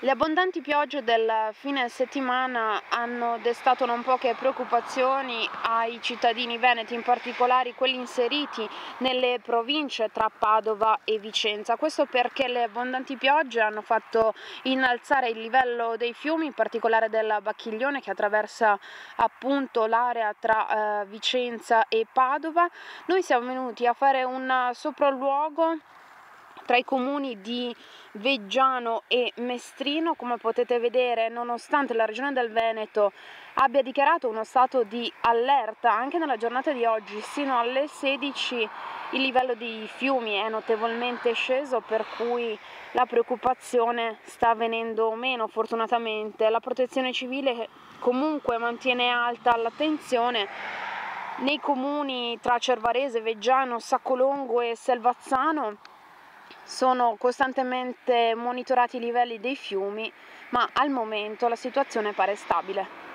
Le abbondanti piogge del fine settimana hanno destato non poche preoccupazioni ai cittadini veneti, in particolare quelli inseriti nelle province tra Padova e Vicenza. Questo perché le abbondanti piogge hanno fatto innalzare il livello dei fiumi, in particolare del Bacchiglione che attraversa appunto l'area tra Vicenza e Padova. Noi siamo venuti a fare un sopralluogo tra i comuni di Veggiano e Mestrino. Come potete vedere, nonostante la Regione del Veneto abbia dichiarato uno stato di allerta, anche nella giornata di oggi sino alle 16 il livello dei fiumi è notevolmente sceso, per cui la preoccupazione sta venendo meno fortunatamente. La Protezione Civile comunque mantiene alta l'attenzione nei comuni tra Cervarese, Veggiano, Saccolongo e Selvazzano. Sono costantemente monitorati i livelli dei fiumi, ma al momento la situazione pare stabile.